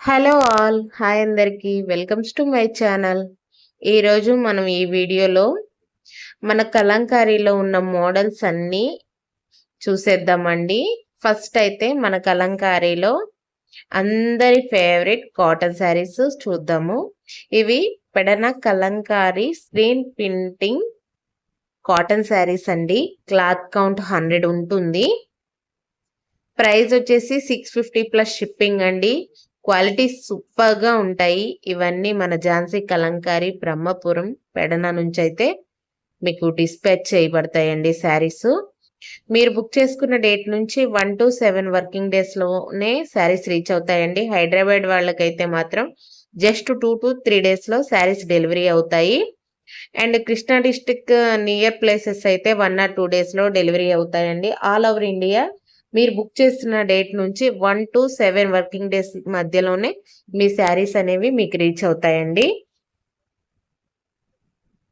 Hello all hi అందరికి welcomes to my channel. ఈరోజు మనం ఈ వీడియోలో మన కలంకారీలో ఉన్న మోడల్స్ అన్నీ చూసేద్దామండి. ఫస్ట్ అయితే మన కలంకారీలో అందరి ఫేవరెట్ కాటన్ శారీస్ చూద్దాము. ఇవి Pedana Kalamkari screen printing cotton saris అండి. క్లాత్ కౌంట్ 100 ఉంటుంది. ప్రైస్ వచ్చేసి 650 ప్లస్ షిప్పింగ్ అండి. క్వాలిటీ సూపర్గా ఉంటాయి. ఇవన్నీ మన ఝాన్సీ కలంకారీ బ్రహ్మపురం పెడన నుంచి అయితే మీకు డిస్పాచ్ చేయబడతాయండి శారీస్. మీరు బుక్ చేసుకున్న డేట్ నుంచి 1 to 7 వర్కింగ్ డేస్లోనే శారీస్ రీచ్ అవుతాయండి. హైదరాబాద్ వాళ్ళకైతే మాత్రం జస్ట్ 2 to 3 డేస్లో శారీస్ డెలివరీ అవుతాయి. And Krishna district near places అయితే 1 or 2 డేస్లో డెలివరీ అవుతాయండి. ఆల్ ఓవర్ ఇండియా మీరు బుక్ చేస్తున్న డేట్ నుంచి 1 to 7 వర్కింగ్ డేస్ మధ్యలోనే మీ శారీస్ అనేవి మీకు రీచ్ అవుతాయండి.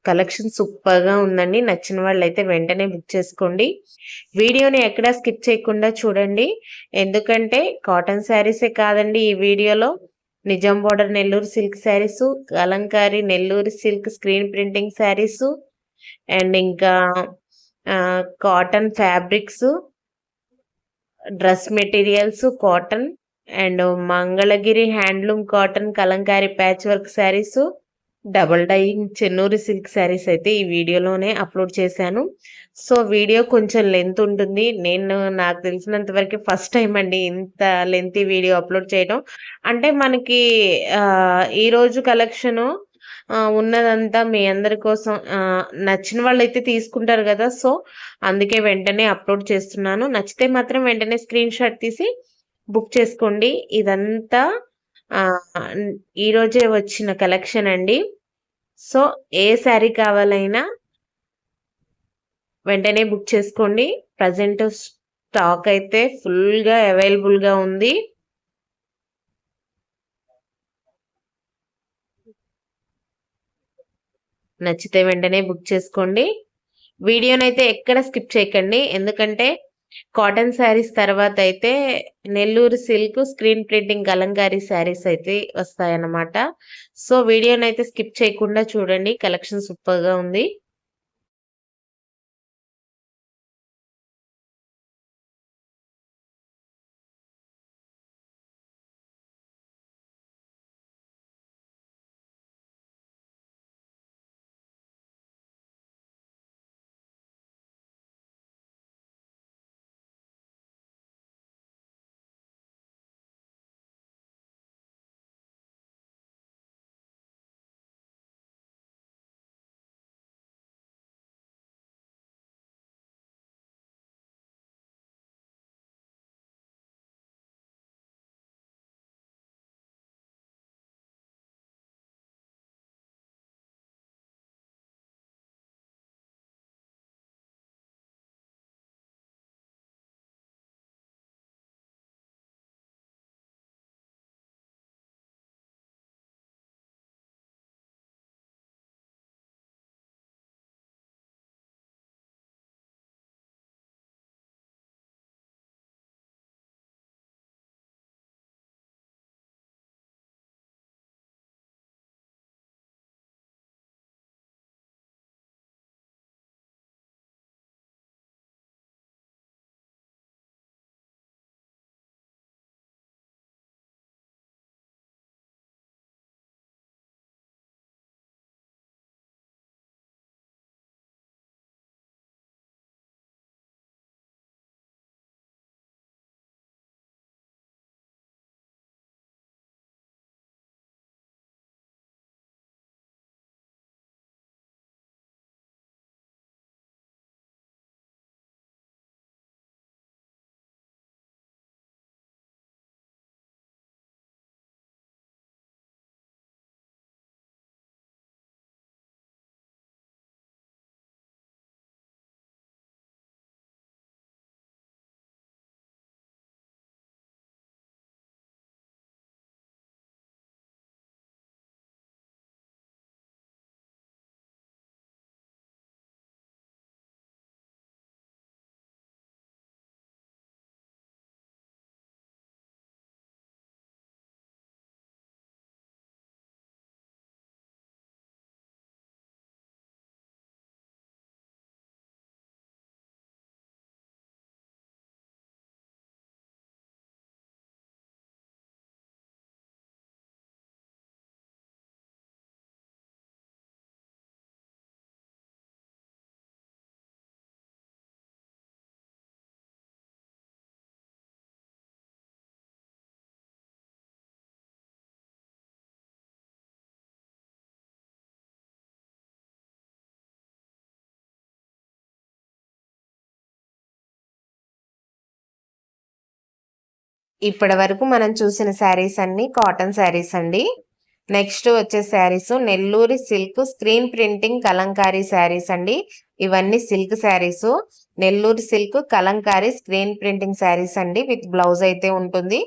కలెక్షన్ సూపర్గా ఉందండి. నచ్చిన వాళ్ళైతే వెంటనే బుక్ చేసుకోండి. వీడియోని ఎక్కడా స్కిప్ చేయకుండా చూడండి. ఎందుకంటే కాటన్ శారీసే కాదండి ఈ వీడియోలో Nizam border Nellore silk saris, Kalamkari Nellore silk screen printing saris, and ఇంకా cotton fabrics, dress materials cotton, and Mangalagiri handloom cotton Kalamkari patch work saris, double dyeing Chennuri silk saris అయితే ఈ వీడియోలోనే అప్లోడ్ చేశాను. సో వీడియో కొంచెం లెంత్ ఉంటుంది. నాకు తెలిసినంత వరకు ఫస్ట్ టైం అండి ఇంత లెంతీ వీడియో అప్లోడ్ చేయడం. అంటే మనకి ఈరోజు కలెక్షను ఉన్నదంతా మీ అందరి కోసం నచ్చిన వాళ్ళైతే తీసుకుంటారు కదా! సో అందుకే వెంటనే అప్లోడ్ చేస్తున్నాను. నచ్చితే మాత్రం వెంటనే స్క్రీన్ షాట్ తీసి బుక్ చేసుకోండి. ఇదంతా ఈరోజే వచ్చిన కలెక్షన్ అండి. సో ఏ శారీ కావాలైనా వెంటనే బుక్ చేసుకోండి. ప్రజెంట్ స్టాక్ అయితే ఫుల్గా అవైలబుల్గా ఉంది. నచ్చితే వెంటనే బుక్ చేసుకోండి. వీడియోనైతే ఎక్కడ స్కిప్ చేయకండి. ఎందుకంటే కాటన్ శారీస్ తర్వాత అయితే Nellore silk screen printing Kalamkari saris అయితే వస్తాయన్నమాట. సో వీడియోనైతే స్కిప్ చేయకుండా చూడండి. కలెక్షన్ సూపర్గా ఉంది. ఇప్పటి వరకు మనం చూసిన శారీస్ అన్ని కాటన్ శారీస్ అండి. నెక్స్ట్ వచ్చే saris Nellore silk screen printing Kalamkari saris అండి. ఇవన్నీ silk saris. Nellore silk Kalamkari screen printing saris అండి. విత్ బ్లౌజ్ అయితే ఉంటుంది.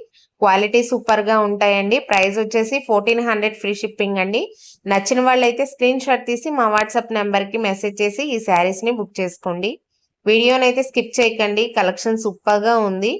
క్వాలిటీ సూపర్ గా ఉంటాయండి. ప్రైస్ వచ్చేసి 1400 ఫ్రీ షిప్పింగ్ అండి. నచ్చిన వాళ్ళైతే స్క్రీన్ షాట్ తీసి మా వాట్సాప్ నెంబర్ కి మెసేజ్ చేసి ఈ శారీస్ ని బుక్ చేసుకోండి. వీడియోనైతే స్కిప్ చేయకండి. కలెక్షన్ సూపర్ గా ఉంది.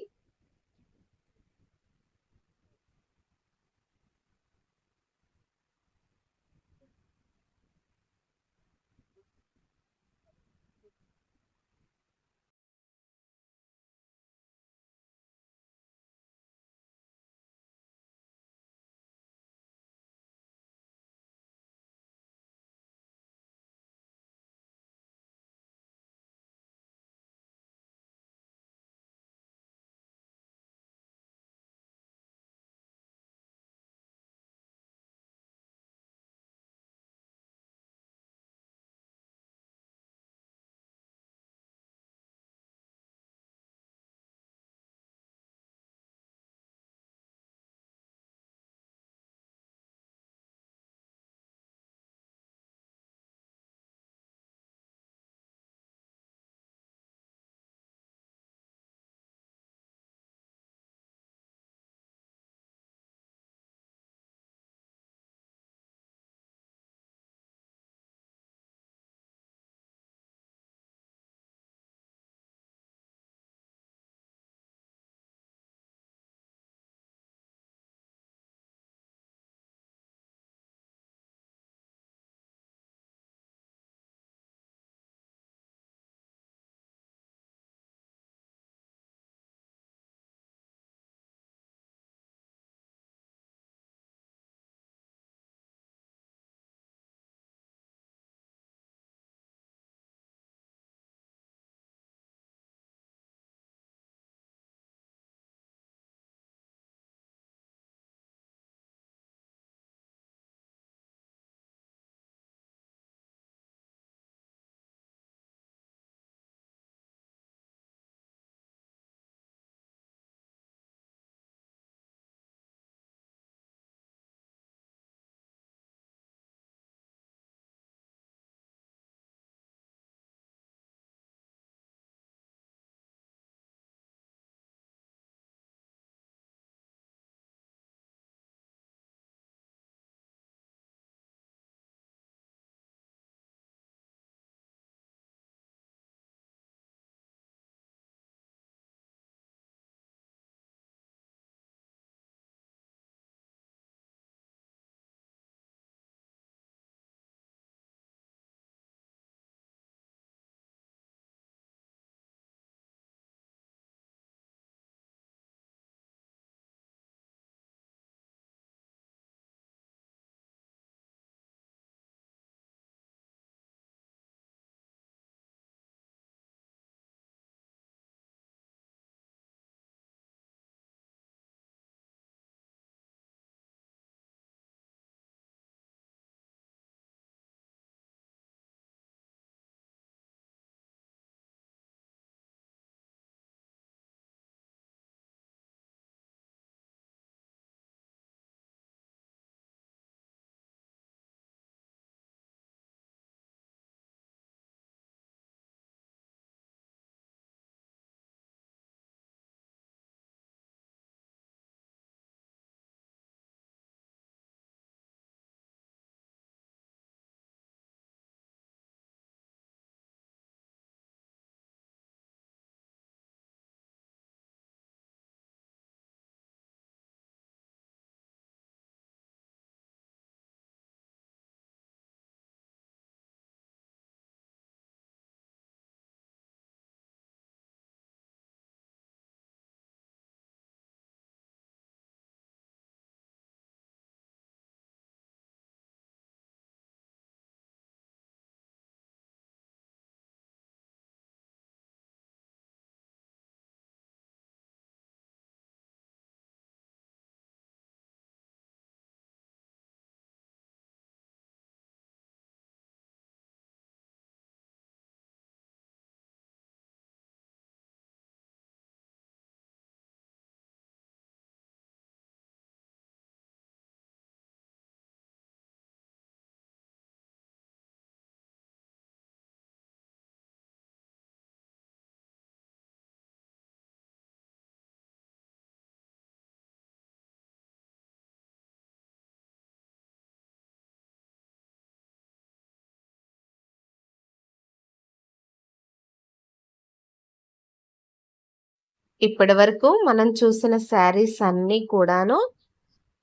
ఇప్పటివరకు మనం చూసిన శారీస్ అన్నీ కూడాను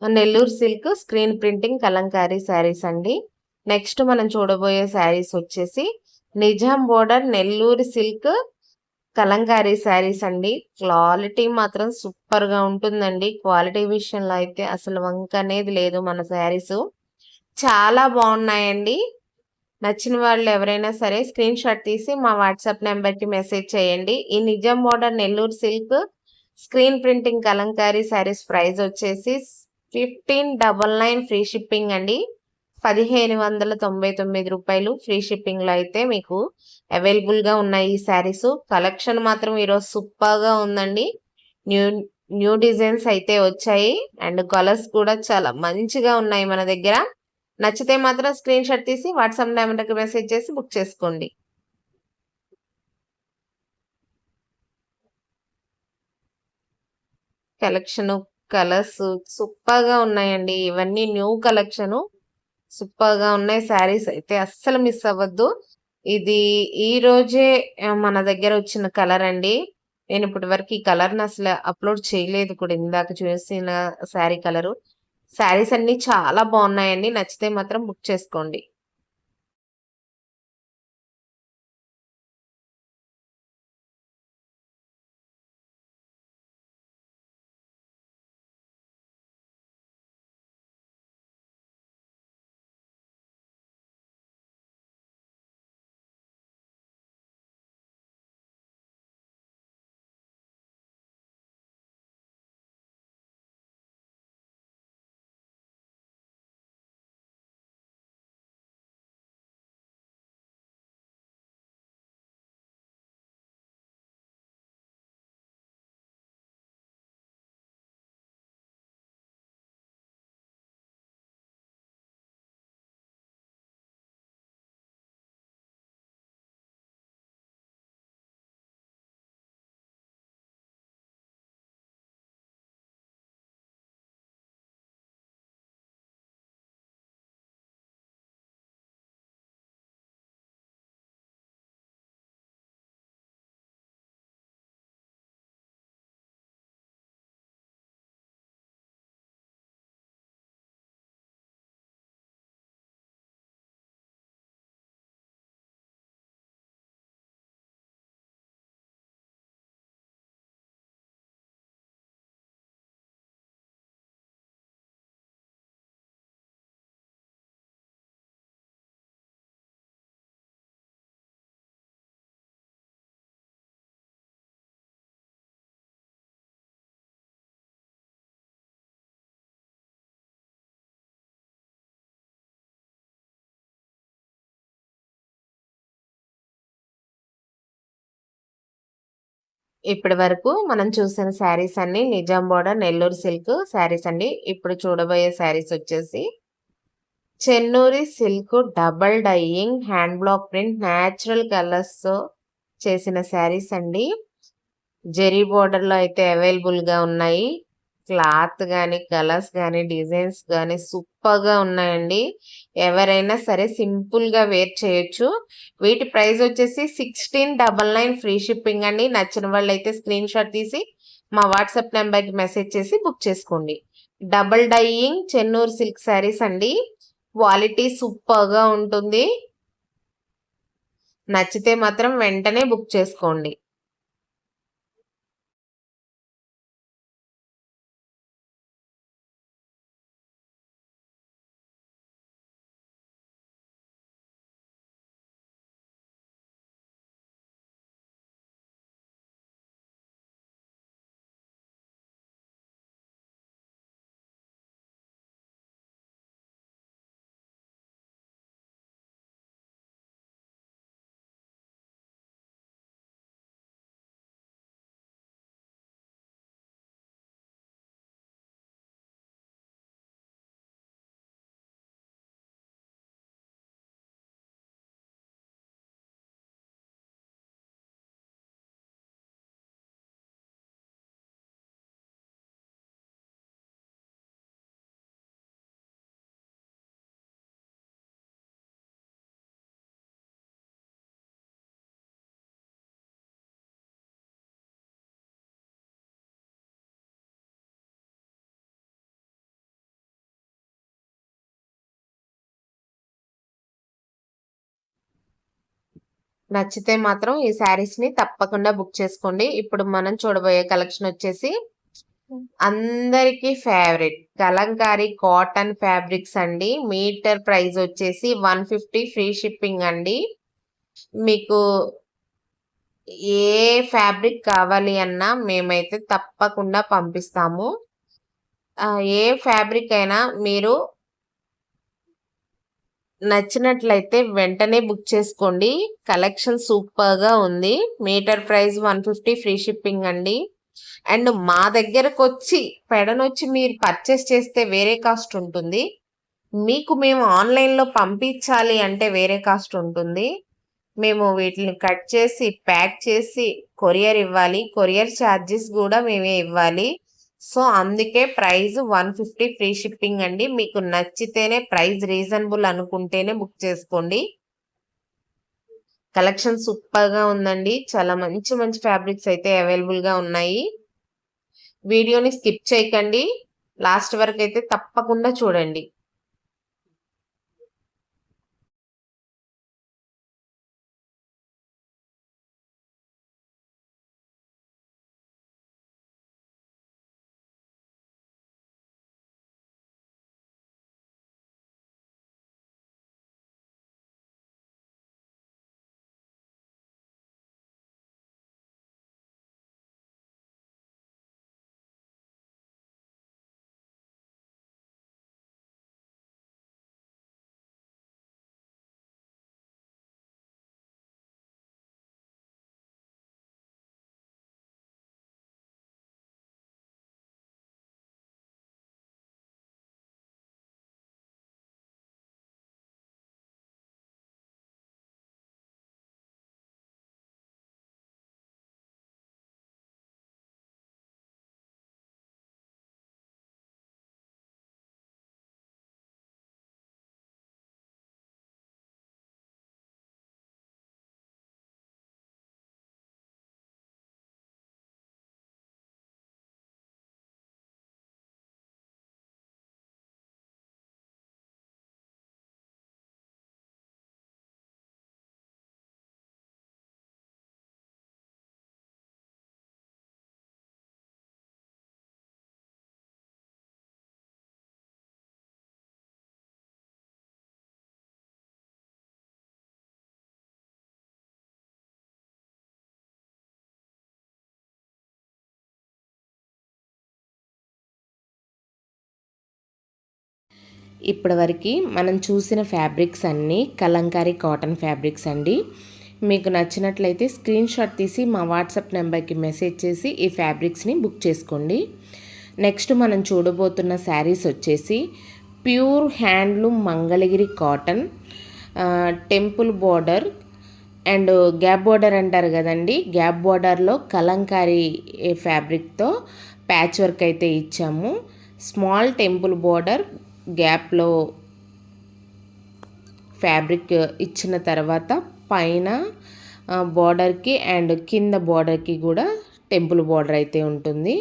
Nellore silk screen printing Kalamkari saris అండి. నెక్స్ట్ మనం చూడబోయే శారీస్ వచ్చేసి నిజాం బోర్డర్ నెల్లూరు సిల్క్ కలంకారీ శారీస్ అండి. క్వాలిటీ మాత్రం సూపర్‌గా ఉంటుందండి. క్వాలిటీ విషయంలో అయితే అసలు వంక అనేది లేదు మన శారీసు. చాలా బావున్నాయండి. నచ్చిన వాళ్ళు ఎవరైనా సరే స్క్రీన్ షాట్ తీసి మా వాట్సాప్ నంబర్‌కి మెసేజ్ చేయండి. ఈ Nizam border Nellore silk screen printing Kalamkari saris price వచ్చేసి 1599 ఫ్రీ షిప్పింగ్ అండి. రూ. 1599 ఫ్రీ షిప్పింగ్‌లో అయితే మీకు అవైలబుల్‌గా ఉన్నాయి ఈ శారీసు. కలెక్షన్ మాత్రం ఈరోజు సూపర్‌గా ఉందండి. న్యూ న్యూ డిజైన్స్ అయితే వచ్చాయి. అండ్ కలర్స్ కూడా చాలా మంచిగా ఉన్నాయి మన దగ్గర. నచ్చితే మాత్రం స్క్రీన్ షాట్ తీసి వాట్సాప్ నంబర్‌కి మెసేజ్ చేసి బుక్ చేసుకోండి. కలెక్షను, కలర్సు సూపర్‌గా ఉన్నాయండి. ఇవన్నీ న్యూ కలెక్షను. సూపర్‌గా ఉన్నాయి శారీస్ అయితే అస్సలు మిస్ అవ్వద్దు. ఇది ఈ రోజే మన దగ్గర వచ్చిన కలర్ అండి. నేను ఇప్పటి వరకు ఈ కలర్‌ని అసలు అప్‌లోడ్ చేయలేదు కూడా ఇందాక చూసిన శారీ కలరు. శారీస్ అన్నీ చాలా బావున్నాయండి. నచ్చితే మాత్రం బుక్ చేసుకోండి. ఇప్పటి వరకు మనం చూసిన శారీస్ అన్నీ నిజాం బోర్డర్ నెల్లూరు సిల్క్ శారీస్ అండి. ఇప్పుడు చూడబోయే శారీస్ వచ్చేసి Chennuri silk double dyeing hand block print natural కలర్స్‌తో చేసిన శారీస్ అండి. జెరీ బోర్డర్‌లో అయితే అవైలబుల్‌గా ఉన్నాయి. క్లాత్ గాని, కలర్స్ గాని, డిజైన్స్ గాని సూపర్‌గా ఉన్నాయండి. ఎవరైనా సరే సింపుల్‌గా వేర్ చేయొచ్చు. వీటి ప్రైస్ వచ్చేసి 1699 ఫ్రీ షిప్పింగ్ అండి. నచ్చిన వాళ్ళైతే స్క్రీన్ షాట్ తీసి మా వాట్సాప్ నంబర్‌కి మెసేజ్ చేసి బుక్ చేసుకోండి. Double dyeing Chennur silk saris అండి. క్వాలిటీ సూపర్‌గా ఉంటుంది. నచ్చితే మాత్రం వెంటనే బుక్ చేసుకోండి. నచ్చితే మాత్రం ఈ శారీస్ని తప్పకుండా బుక్ చేసుకోండి. ఇప్పుడు మనం చూడబోయే కలెక్షన్ వచ్చేసి అందరికీ ఫేవరెట్ కలంకారీ కాటన్ ఫ్యాబ్రిక్స్ అండి. మీటర్ ప్రైస్ వచ్చేసి 150 ఫ్రీ షిప్పింగ్ అండి. మీకు ఏ ఫ్యాబ్రిక్ కావాలి అన్నా మేమైతే తప్పకుండా పంపిస్తాము. ఏ ఫ్యాబ్రిక్ అయినా మీరు నచ్చినట్లయితే వెంటనే బుక్ చేసుకోండి. కలెక్షన్ సూపర్‌గా ఉంది. మీటర్ ప్రైస్ 150 ఫ్రీ షిప్పింగ్ అండి. అండ్ మా దగ్గరకొచ్చి పెడనొచ్చి మీరు పర్చేస్ చేస్తే వేరే కాస్ట్ ఉంటుంది. మీకు మేము ఆన్‌లైన్‌లో పంపించాలి అంటే వేరే కాస్ట్ ఉంటుంది. మేము వీటిని కట్ చేసి, ప్యాక్ చేసి కొరియర్ ఇవ్వాలి. కొరియర్ చార్జెస్ గూడా మేమే ఇవ్వాలి. సో, అందుకే ప్రైస్ 150 ఫ్రీ షిప్పింగ్ అండి. మీకు నచ్చితేనే ప్రైస్ రీజనబుల్ అనుకుంటేనే బుక్ చేసుకోండి. కలెక్షన్ సూపర్‌గా ఉందండి. చాలా మంచి మంచి ఫ్యాబ్రిక్స్ అయితే అవైలబుల్‌గా ఉన్నాయి. వీడియోని స్కిప్ చేయకండి. లాస్ట్ వరకైతే తప్పకుండా చూడండి. ఇప్పటివరకు మనం చూసిన ఫ్యాబ్రిక్స్ అన్నీ కలంకారీ కాటన్ ఫ్యాబ్రిక్స్ అండి. మీకు నచ్చినట్లయితే స్క్రీన్ షాట్ తీసి మా వాట్సాప్ నెంబర్కి మెసేజ్ చేసి ఈ ఫ్యాబ్రిక్స్ని బుక్ చేసుకోండి. నెక్స్ట్ మనం చూడబోతున్న శారీస్ వచ్చేసి pure handloom Mangalagiri cotton, temple border and gap border అంటారు కదండి, గ్యాప్ బోర్డర్లో కలంకారీ ఫ్యాబ్రిక్తో ప్యాచ్ వర్క్ అయితే ఇచ్చాము. స్మాల్ టెంపుల్ బోర్డర్ గ్యాప్లో ఫ్యాబ్రిక్ ఇచ్చిన తర్వాత పైన బోర్డర్కి అండ్ కింద బోర్డర్కి కూడా టెంపుల్ బోర్డర్ అయితే ఉంటుంది.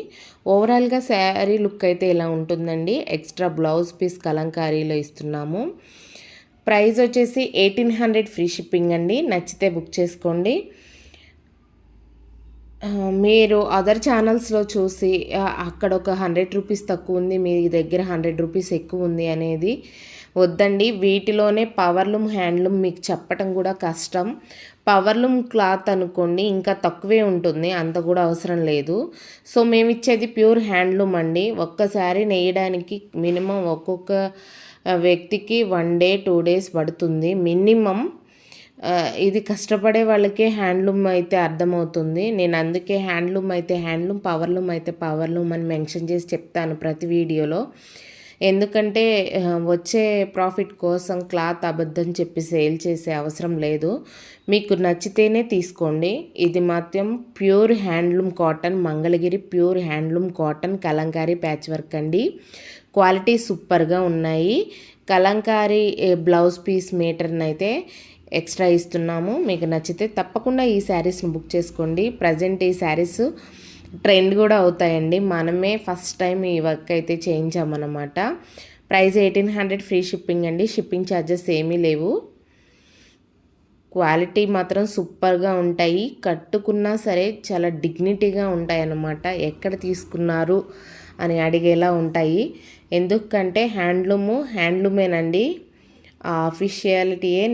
ఓవరాల్గా శారీ లుక్ అయితే ఇలా ఉంటుందండి. ఎక్స్ట్రా బ్లౌజ్ పీస్ కలంకారీలో ఇస్తున్నాము. ప్రైస్ వచ్చేసి 1800 ఫ్రీ షిప్పింగ్ అండి. నచ్చితే బుక్ చేసుకోండి. మీరు అదర్ ఛానల్స్లో చూసి అక్కడ ఒక 100 రూపీస్ తక్కువ ఉంది, మీ దగ్గర 100 రూపీస్ ఎక్కువ ఉంది అనేది వద్దండి. వీటిలోనే పవర్లూమ్ హ్యాండ్లూమ్ మీకు చెప్పటం కూడా కష్టం. పవర్లూమ్ క్లాత్ అనుకోండి ఇంకా తక్కువే ఉంటుంది, అంత కూడా అవసరం లేదు. సో మేము ఇచ్చేది ప్యూర్ హ్యాండ్లూమ్ అండి. ఒక్కసారి నేయడానికి మినిమం ఒక్కొక్క వ్యక్తికి 1 డే 2 డేస్ పడుతుంది మినిమం. ఇది కష్టపడే వాళ్ళకే హ్యాండ్లూమ్ అయితే అర్థమవుతుంది. నేను అందుకే హ్యాండ్లూమ్ అయితే హ్యాండ్లూమ్, పవర్లూమ్ అయితే పవర్లూమ్ అని మెన్షన్ చేసి చెప్తాను ప్రతి వీడియోలో. ఎందుకంటే వచ్చే ప్రాఫిట్ కోసం క్లాత్ అబద్ధం చెప్పి సేల్ చేసే అవసరం లేదు. మీకు నచ్చితేనే తీసుకోండి. ఇది మాత్రం pure handloom cotton Mangalagiri pure handloom cotton Kalamkari patch work అండి. క్వాలిటీ సూపర్గా ఉన్నాయి. కలంకారీ బ్లౌజ్ పీస్ మీటర్ని అయితే ఎక్స్ట్రా ఇస్తున్నాము. మీకు నచ్చితే తప్పకుండా ఈ శారీస్ని బుక్ చేసుకోండి. ప్రజెంట్ ఈ శారీస్ ట్రెండ్ కూడా అవుతాయండి. మనమే ఫస్ట్ టైం ఈ వర్క్ అయితే చేయించామన్నమాట. ప్రైస్ 1800 ఫ్రీ షిప్పింగ్ అండి. షిప్పింగ్ ఛార్జెస్ ఏమీ లేవు. క్వాలిటీ మాత్రం సూపర్గా ఉంటాయి. కట్టుకున్నా సరే చాలా డిగ్నిటీగా ఉంటాయి అన్నమాట. ఎక్కడ తీసుకున్నారు అని అడిగేలా ఉంటాయి. ఎందుకంటే హ్యాండ్లూమేనండి. ఆ అఫీషియాలిటీయే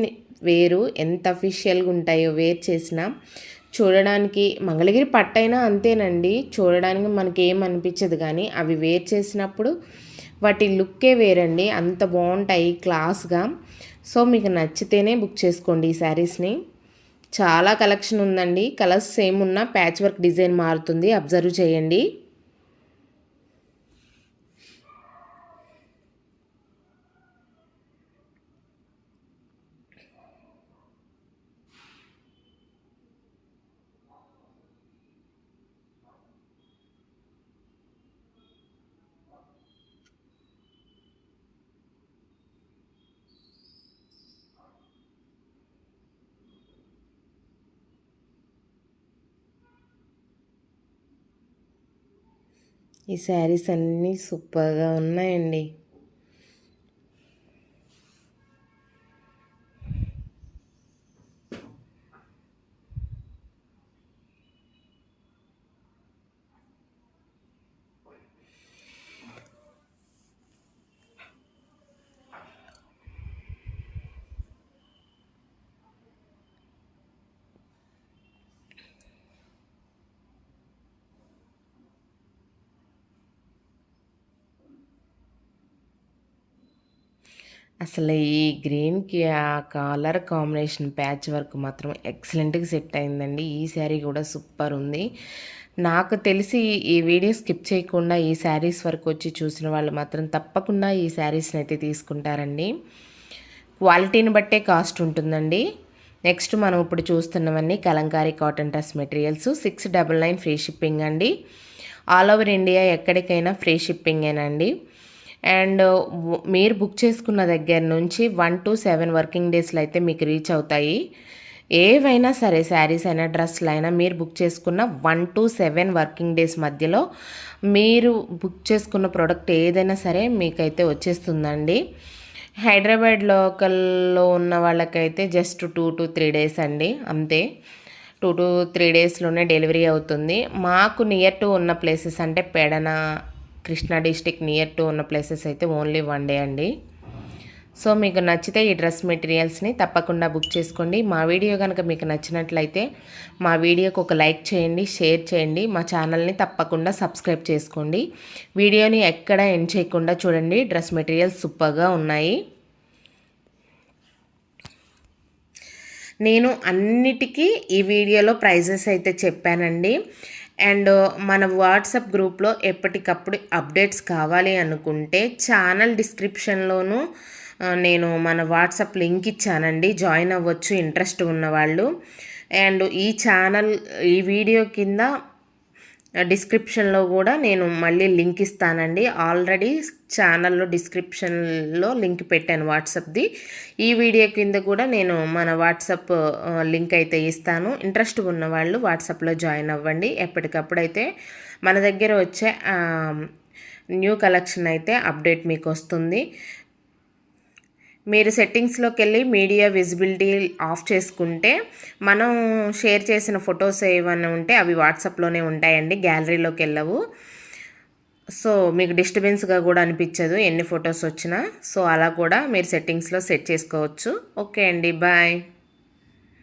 వేరు. ఎంత అఫీషియల్గా ఉంటాయో వేర్ చేసినా. చూడడానికి మంగళగిరి పట్టైనా అంతేనండి. చూడడానికి మనకి ఏం అనిపించదు, కానీ అవి వేర్ చేసినప్పుడు వాటి లుక్కే వేరండి. అంత బాగుంటాయి క్లాస్గా. సో మీకు నచ్చితేనే బుక్ చేసుకోండి ఈ శారీస్ని. చాలా కలెక్షన్ ఉందండి. కలర్స్ సేమ్ ఉన్నా ప్యాచ్ వర్క్ డిజైన్ మారుతుంది, అబ్జర్వ్ చేయండి. ఈ శారీస్ అన్నీ సూపర్గా ఉన్నాయండి. అసలు ఈ గ్రీన్కి ఆ కలర్ కాంబినేషన్ ప్యాచ్ వర్క్ మాత్రం ఎక్సలెంట్గా సెట్ అయిందండి. ఈ శారీ కూడా సూపర్ ఉంది. నాకు తెలిసి ఈ వీడియో స్కిప్ చేయకుండా ఈ శారీస్ వరకు వచ్చి చూసిన వాళ్ళు మాత్రం తప్పకుండా ఈ శారీస్ని అయితే తీసుకుంటారండి. క్వాలిటీని బట్టే కాస్ట్ ఉంటుందండి. నెక్స్ట్ మనం ఇప్పుడు చూస్తున్నవన్నీ Kalamkari cotton dress materials. 699 free shipping అండి. ఆల్ ఓవర్ ఇండియా ఎక్కడికైనా ఫ్రీ షిప్పింగేనండి. అండ్ మీరు బుక్ చేసుకున్న దగ్గర నుంచి 1 to 7 వర్కింగ్ డేస్లో అయితే మీకు రీచ్ అవుతాయి. ఏవైనా సరే, శారీస్ అయినా డ్రెస్లు అయినా మీరు బుక్ చేసుకున్న 1 to 7 వర్కింగ్ డేస్ మధ్యలో మీరు బుక్ చేసుకున్న ప్రోడక్ట్ ఏదైనా సరే మీకైతే వచ్చేస్తుందండి. హైదరాబాద్ లోకల్లో ఉన్న వాళ్ళకైతే జస్ట్ 2 to 3 డేస్ అండి, అంతే. 2 to 3 డేస్లోనే డెలివరీ అవుతుంది. మాకు నియర్ టు ఉన్న ప్లేసెస్ అంటే Pedana, Krishna district near to ఉన్న ప్లేసెస్ అయితే ఓన్లీ 1 డే అండి. సో మీకు నచ్చితే ఈ డ్రెస్ మెటీరియల్స్ని తప్పకుండా బుక్ చేసుకోండి. మా వీడియో కనుక మీకు నచ్చినట్లయితే మా వీడియోకి ఒక లైక్ చేయండి, షేర్ చేయండి. మా ఛానల్ని తప్పకుండా సబ్స్క్రైబ్ చేసుకోండి. వీడియోని ఎక్కడ ఎండ్ చేయకుండా చూడండి. డ్రెస్ మెటీరియల్స్ సూపర్గా ఉన్నాయి. నేను అన్నిటికీ ఈ వీడియోలో ప్రైజెస్ అయితే చెప్పానండి. అండ్ మన వాట్సాప్ గ్రూప్లో ఎప్పటికప్పుడు అప్డేట్స్ కావాలి అనుకుంటే ఛానల్ డిస్క్రిప్షన్లోనూ నేను మన వాట్సాప్ లింక్ ఇచ్చానండి, జాయిన్ అవ్వచ్చు ఇంట్రెస్ట్ ఉన్నవాళ్ళు. అండ్ ఈ వీడియో కింద డిస్క్రిప్షన్లో కూడా నేను మళ్ళీ లింక్ ఇస్తానండి. ఆల్రెడీ ఛానల్లో డిస్క్రిప్షన్లో లింక్ పెట్టాను వాట్సాప్ది. ఈ వీడియో కింద కూడా నేను మన వాట్సాప్ లింక్ అయితే ఇస్తాను. ఇంట్రెస్ట్ ఉన్న వాళ్ళు వాట్సాప్లో జాయిన్ అవ్వండి. ఎప్పటికప్పుడు అయితే మన దగ్గర వచ్చే న్యూ కలెక్షన్ అయితే అప్డేట్ మీకు వస్తుంది. మీరు సెట్టింగ్స్లోకి వెళ్ళి మీడియా విజిబిలిటీ ఆఫ్ చేసుకుంటే మనం షేర్ చేసిన ఫొటోస్ ఏమైనా ఉంటే అవి వాట్సాప్లోనే ఉంటాయండి, గ్యాలరీలోకి వెళ్ళవు. సో మీకు డిస్టర్బెన్స్గా కూడా అనిపించదు ఎన్ని ఫొటోస్ వచ్చినా. సో అలా కూడా మీరు సెట్టింగ్స్లో సెట్ చేసుకోవచ్చు. ఓకే అండి, బాయ్.